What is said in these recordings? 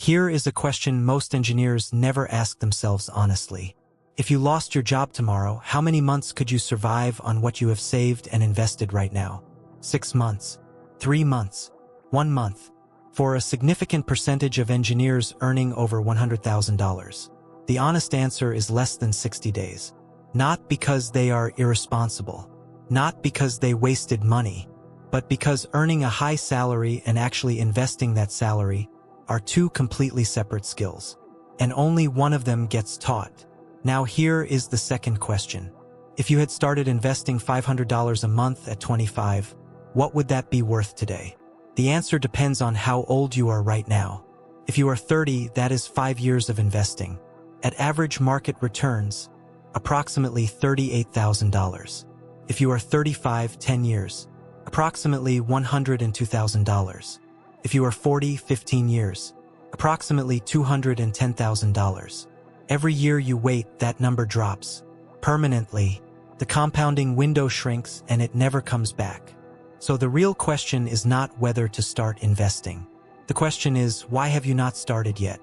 Here is a question most engineers never ask themselves honestly. If you lost your job tomorrow, how many months could you survive on what you have saved and invested right now? 6 months, 3 months, 1 month. For a significant percentage of engineers earning over $100,000, the honest answer is less than 60 days. Not because they are irresponsible, not because they wasted money, but because earning a high salary and actually investing that salary are two completely separate skills, and only one of them gets taught. Now here is the second question. If you had started investing $500 a month at 25, what would that be worth today? The answer depends on how old you are right now. If you are 30, that is 5 years of investing. At average market returns, approximately $38,000. If you are 35, 10 years, approximately $102,000. If you are 40, 15 years, approximately $210,000. Every year you wait, that number drops. Permanently, the compounding window shrinks and it never comes back. So the real question is not whether to start investing. The question is, why have you not started yet?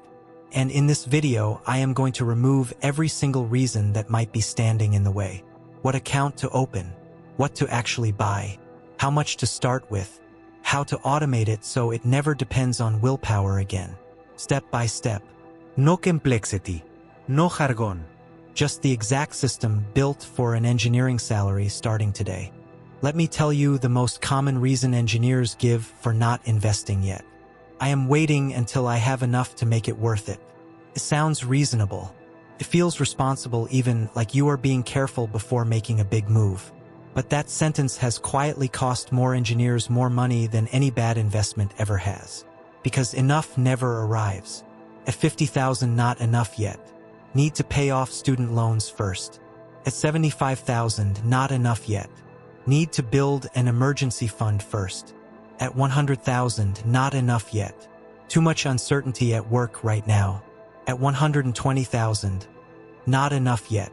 And in this video, I am going to remove every single reason that might be standing in the way. What account to open, what to actually buy, how much to start with, how to automate it so it never depends on willpower again. Step by step. No complexity, no jargon. Just the exact system built for an engineering salary starting today. Let me tell you the most common reason engineers give for not investing yet. I am waiting until I have enough to make it worth it. It sounds reasonable. It feels responsible, even like you are being careful before making a big move. But that sentence has quietly cost more engineers more money than any bad investment ever has. Because enough never arrives. At 50,000, not enough yet. Need to pay off student loans first. At 75,000, not enough yet. Need to build an emergency fund first. At 100,000, not enough yet. Too much uncertainty at work right now. At 120,000, not enough yet.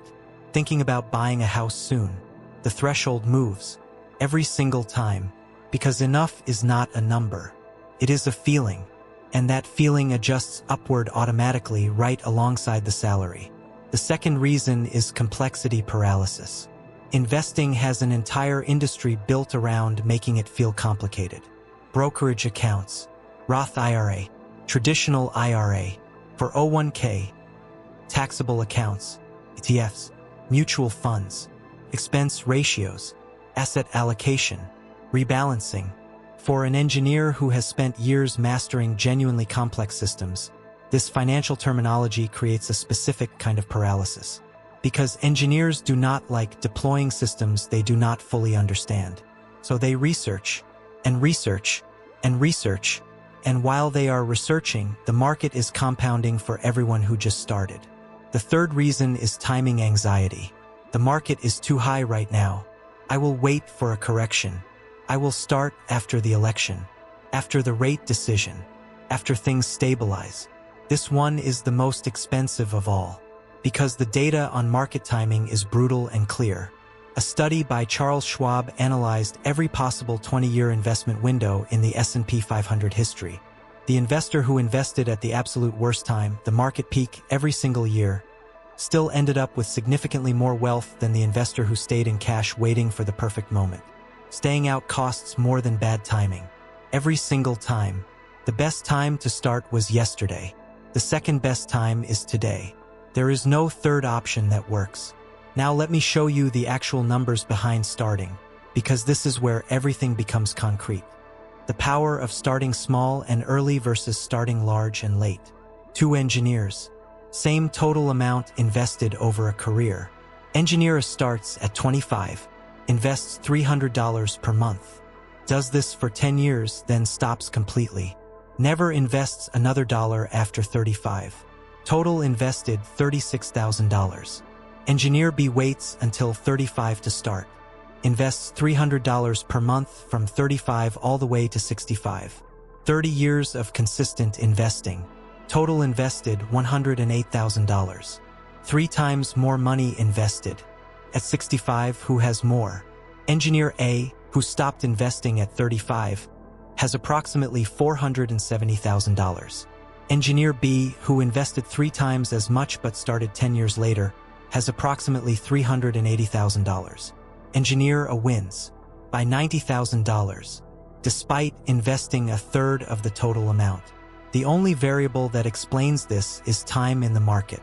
Thinking about buying a house soon. The threshold moves every single time, because enough is not a number. It is a feeling, and that feeling adjusts upward automatically right alongside the salary. The second reason is complexity paralysis. Investing has an entire industry built around making it feel complicated. Brokerage accounts, Roth IRA, traditional IRA, 401k, taxable accounts, ETFs, mutual funds, expense ratios, asset allocation, rebalancing. For an engineer who has spent years mastering genuinely complex systems, this financial terminology creates a specific kind of paralysis. Because engineers do not like deploying systems they do not fully understand. So they research, and research, and research, and while they are researching, the market is compounding for everyone who just started. The third reason is timing anxiety. The market is too high right now. I will wait for a correction. I will start after the election, after the rate decision, after things stabilize. This one is the most expensive of all, because the data on market timing is brutal and clear. A study by Charles Schwab analyzed every possible 20-year investment window in the S&P 500 history. The investor who invested at the absolute worst time, the market peak every single year, still ended up with significantly more wealth than the investor who stayed in cash waiting for the perfect moment. Staying out costs more than bad timing. Every single time. The best time to start was yesterday. The second best time is today. There is no third option that works. Now let me show you the actual numbers behind starting, because this is where everything becomes concrete. The power of starting small and early versus starting large and late. 2 engineers. Same total amount invested over a career. Engineer starts at 25, invests $300 per month. Does this for 10 years, then stops completely. Never invests another dollar after 35. Total invested $36,000. Engineer B waits until 35 to start. Invests $300 per month from 35 all the way to 65. 30 years of consistent investing. Total invested $108,000. 3 times more money invested. At 65, who has more? Engineer A, who stopped investing at 35, has approximately $470,000. Engineer B, who invested 3 times as much but started 10 years later, has approximately $380,000. Engineer A wins by $90,000, despite investing a third of the total amount. The only variable that explains this is time in the market.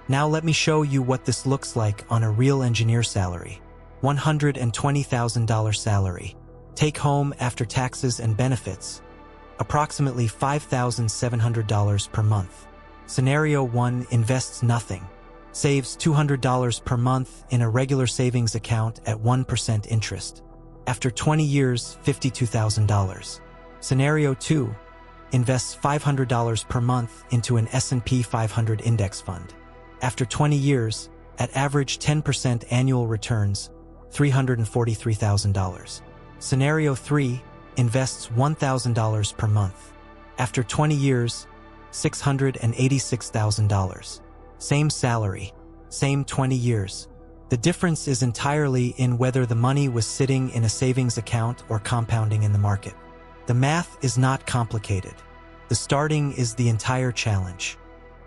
Now let me show you what this looks like on a real engineer salary. $120,000 salary. Take home after taxes and benefits, approximately $5,700 per month. Scenario 1 invests nothing. Saves $200 per month in a regular savings account at 1% interest. After 20 years, $52,000. Scenario 2 invests $500 per month into an S&P 500 index fund. After 20 years, at average 10% annual returns, $343,000. Scenario 3 invests $1,000 per month. After 20 years, $686,000. Same salary, same 20 years. The difference is entirely in whether the money was sitting in a savings account or compounding in the market. The math is not complicated. The starting is the entire challenge.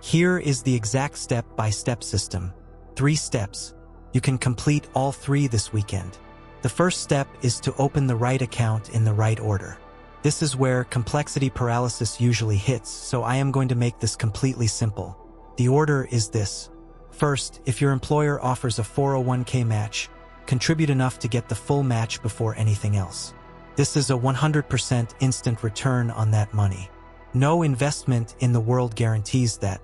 Here is the exact step-by-step system. 3 steps. You can complete all 3 this weekend. The first step is to open the right account in the right order. This is where complexity paralysis usually hits, so I am going to make this completely simple. The order is this. First, if your employer offers a 401k match, contribute enough to get the full match before anything else. This is a 100% instant return on that money. No investment in the world guarantees that.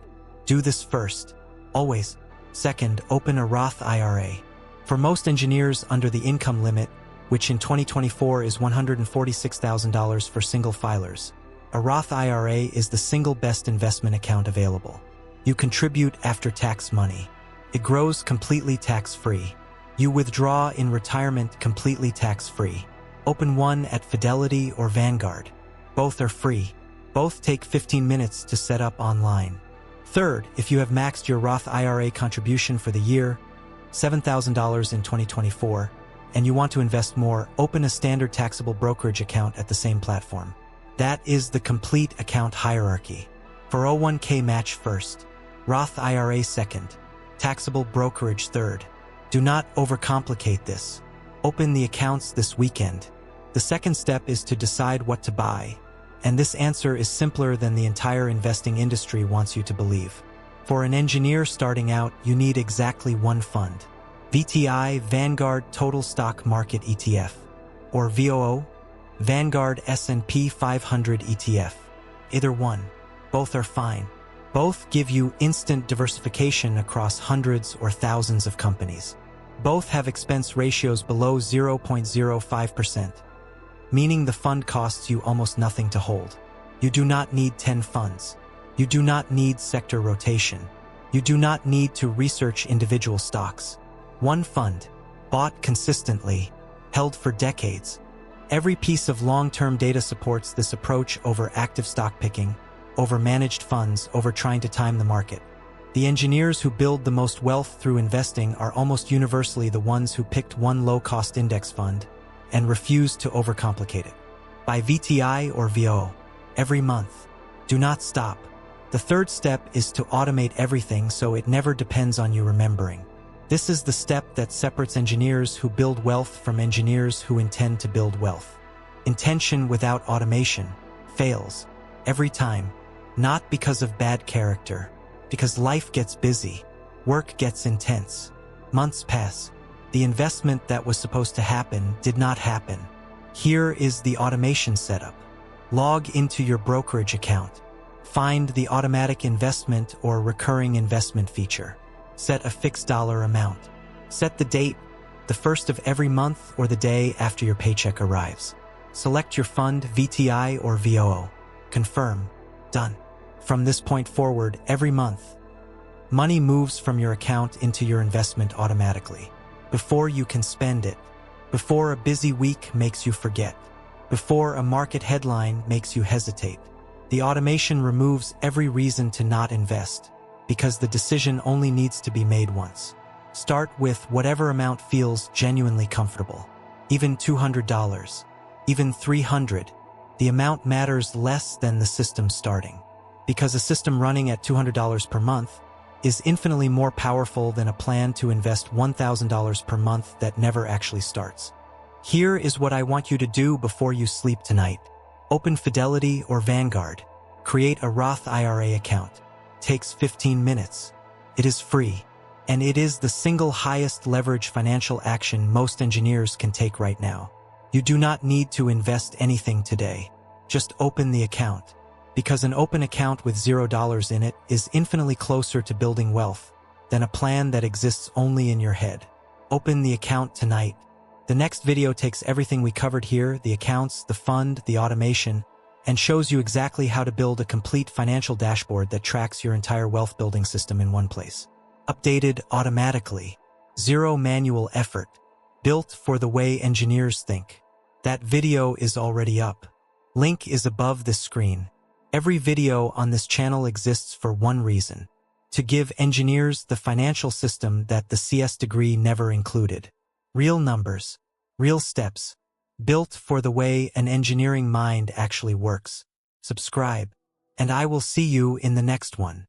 Do this first. Always. Second, open a Roth IRA. For most engineers under the income limit, which in 2024 is $146,000 for single filers, a Roth IRA is the single best investment account available. You contribute after tax money. It grows completely tax-free. You withdraw in retirement completely tax-free. Open one at Fidelity or Vanguard. Both are free. Both take 15 minutes to set up online. Third, if you have maxed your Roth IRA contribution for the year, $7,000 in 2024, and you want to invest more, open a standard taxable brokerage account at the same platform. That is the complete account hierarchy. 401k match first, Roth IRA second, taxable brokerage third. Do not overcomplicate this. Open the accounts this weekend. The second step is to decide what to buy, and this answer is simpler than the entire investing industry wants you to believe. For an engineer starting out, you need exactly one fund. VTI, Vanguard Total Stock Market ETF, or VOO, Vanguard S&P 500 ETF. Either one. Both are fine. Both give you instant diversification across hundreds or thousands of companies. Both have expense ratios below 0.05%, meaning the fund costs you almost nothing to hold. You do not need 10 funds. You do not need sector rotation. You do not need to research individual stocks. One fund, bought consistently, held for decades. Every piece of long-term data supports this approach over active stock picking, over managed funds, over trying to time the market. The engineers who build the most wealth through investing are almost universally the ones who picked one low-cost index fund and refused to overcomplicate it. Buy VTI or VOO every month. Do not stop. The third step is to automate everything so it never depends on you remembering. This is the step that separates engineers who build wealth from engineers who intend to build wealth. Intention without automation fails every time, not because of bad character, because life gets busy, work gets intense, months pass. The investment that was supposed to happen did not happen. Here is the automation setup. Log into your brokerage account. Find the automatic investment or recurring investment feature. Set a fixed dollar amount. Set the date, the first of every month or the day after your paycheck arrives. Select your fund, VTI or VOO. Confirm. Done. From this point forward, every month, money moves from your account into your investment automatically. Before you can spend it. Before a busy week makes you forget. Before a market headline makes you hesitate. The automation removes every reason to not invest, because the decision only needs to be made once. Start with whatever amount feels genuinely comfortable. Even $200, even $300, the amount matters less than the system starting. because a system running at $200 per month is infinitely more powerful than a plan to invest $1,000 per month that never actually starts. Here is what I want you to do before you sleep tonight. Open Fidelity or Vanguard. Create a Roth IRA account. Takes 15 minutes. It is free, and it is the single highest leverage financial action most engineers can take right now. You do not need to invest anything today. Just open the account. Because an open account with $0 in it is infinitely closer to building wealth than a plan that exists only in your head. Open the account tonight. The next video takes everything we covered here, the accounts, the fund, the automation, and shows you exactly how to build a complete financial dashboard that tracks your entire wealth building system in one place. Updated automatically. Zero manual effort. Built for the way engineers think. That video is already up. Link is above this screen. Every video on this channel exists for one reason: to give engineers the financial system that the CS degree never included. Real numbers, real steps, built for the way an engineering mind actually works. Subscribe, and I will see you in the next one.